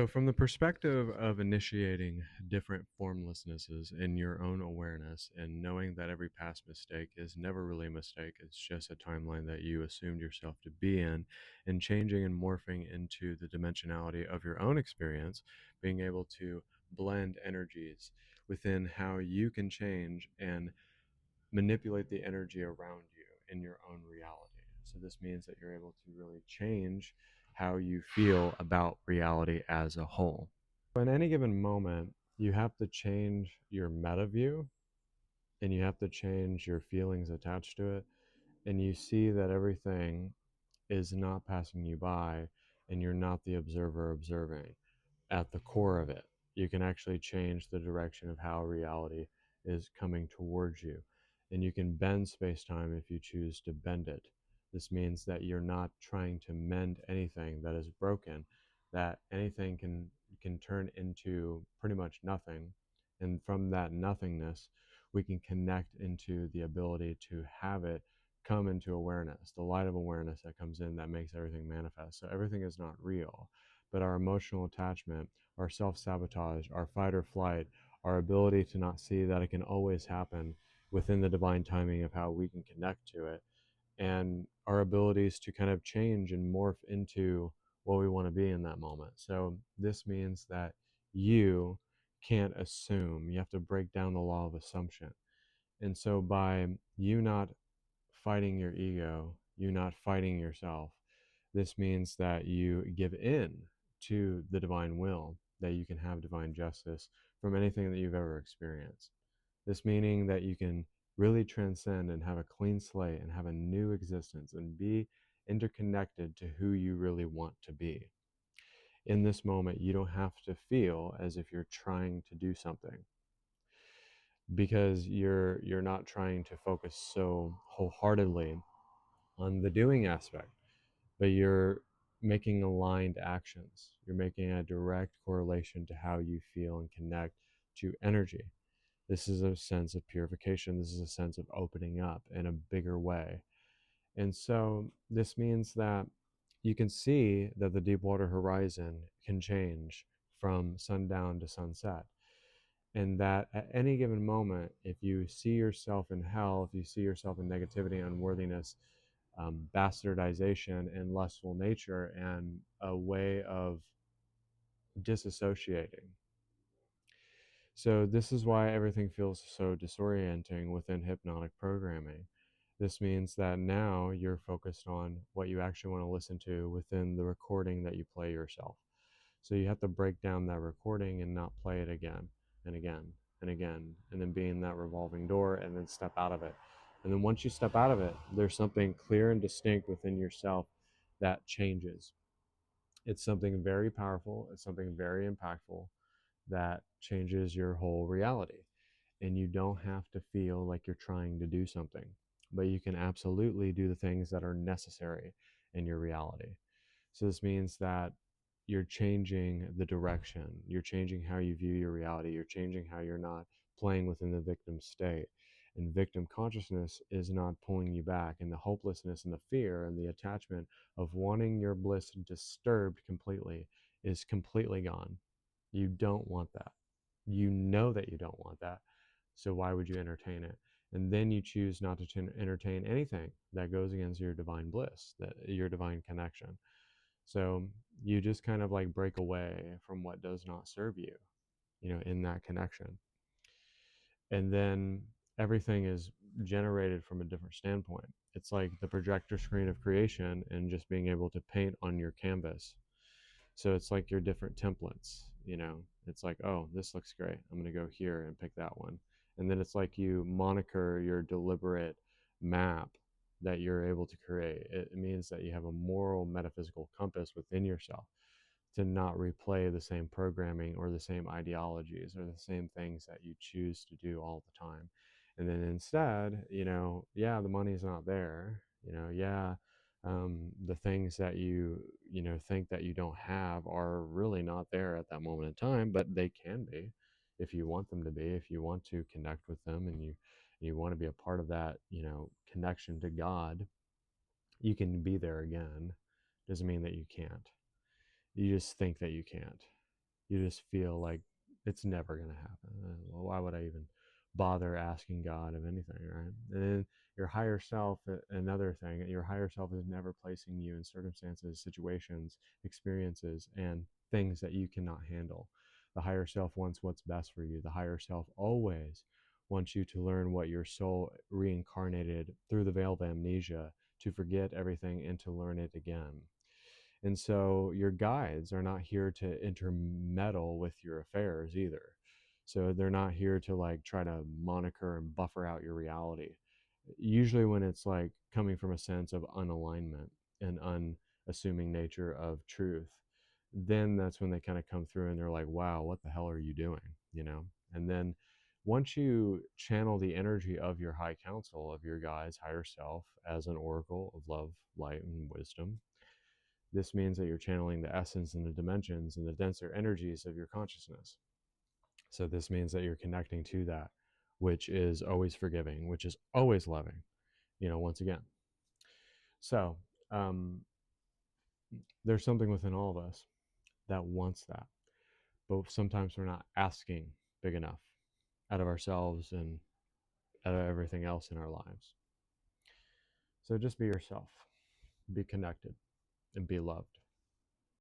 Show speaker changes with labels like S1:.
S1: So, from the perspective of initiating different formlessnesses in your own awareness and knowing that every past mistake is never really a mistake, it's just a timeline that you assumed yourself to be in, and changing and morphing into the dimensionality of your own experience, being able to blend energies within how you can change and manipulate the energy around you in your own reality. So, this means that you're able to really change how you feel about reality as a whole. In any given moment, you have to change your meta view and you have to change your feelings attached to it. And you see that everything is not passing you by and you're not the observer observing at the core of it. You can actually change the direction of how reality is coming towards you. And you can bend space time if you choose to bend it. This means that you're not trying to mend anything that is broken, that anything can turn into pretty much nothing. And from that nothingness, we can connect into the ability to have it come into awareness, the light of awareness that comes in that makes everything manifest. So everything is not real, but our emotional attachment, our self sabotage, our fight or flight, our ability to not see that it can always happen within the divine timing of how we can connect to it, and our abilities to kind of change and morph into what we want to be in that moment. So, this means that you can't assume, you have to break down the law of assumption. And so, by you not fighting your ego, you not fighting yourself, this means that you give in to the divine will, that you can have divine justice from anything that you've ever experienced. This meaning that you can really transcend and have a clean slate and have a new existence and be interconnected to who you really want to be. In this moment, you don't have to feel as if you're trying to do something because you're not trying to focus so wholeheartedly on the doing aspect, but you're making aligned actions. You're making a direct correlation to how you feel and connect to energy. This is a sense of purification. This is a sense of opening up in a bigger way. And so this means that you can see that the deep water horizon can change from sundown to sunset. And that at any given moment, if you see yourself in hell, if you see yourself in negativity, unworthiness, bastardization, and lustful nature, and a way of disassociating. So, this is why everything feels so disorienting within hypnotic programming. This means that now you're focused on what you actually want to listen to within the recording that you play yourself. So you have to break down that recording and not play it again and again and again, and then be in that revolving door and then step out of it. And then once you step out of it, there's something clear and distinct within yourself that changes. It's something very powerful, it's something very impactful that changes your whole reality. And you don't have to feel like you're trying to do something, but you can absolutely do the things that are necessary in your reality. So this means that you're changing the direction, you're changing how you view your reality, you're changing how you're not playing within the victim state. And victim consciousness is not pulling you back, and the hopelessness and the fear and the attachment of wanting your bliss disturbed completely is completely gone. You don't want that. You know that you don't want that. So why would you entertain it? And then you choose not to entertain anything that goes against your divine bliss, that your divine connection. So you just kind of like break away from what does not serve you, in that connection. And then everything is generated from a different standpoint. It's like the projector screen of creation and just being able to paint on your canvas. So it's like your different templates. It's like, oh, this looks great. I'm going to go here and pick that one. And then it's like you moniker your deliberate map that you're able to create. It means that you have a moral metaphysical compass within yourself to not replay the same programming or the same ideologies or the same things that you choose to do all the time. And then instead, yeah, the money's not there. Yeah, the things that you think that you don't have are really not there at that moment in time, but they can be if you want them to be, if you want to connect with them and you want to be a part of that, connection to God. You can be there again. Doesn't mean that you can't. You just think that you can't. You just feel like it's never going to happen. Well, why would I even bother asking God of anything, right? And then your higher self, another thing, your higher self is never placing you in circumstances, situations, experiences, and things that you cannot handle. The higher self wants what's best for you. The higher self always wants you to learn what your soul reincarnated through the veil of amnesia, to forget everything and to learn it again. And so your guides are not here to intermeddle with your affairs either. So they're not here to like try to moniker and buffer out your reality. Usually, when it's like coming from a sense of unalignment and unassuming nature of truth, then that's when they kind of come through and they're like, wow, what the hell are you doing? You know? And then once you channel the energy of your high council, of your guides, higher self, as an oracle of love, light, and wisdom, this means that you're channeling the essence and the dimensions and the denser energies of your consciousness. So this means that you're connecting to that, which is always forgiving, which is always loving, once again. So um, there's something within all of us that wants that. But sometimes we're not asking big enough out of ourselves and out of everything else in our lives. So just be yourself, be connected, and be loved.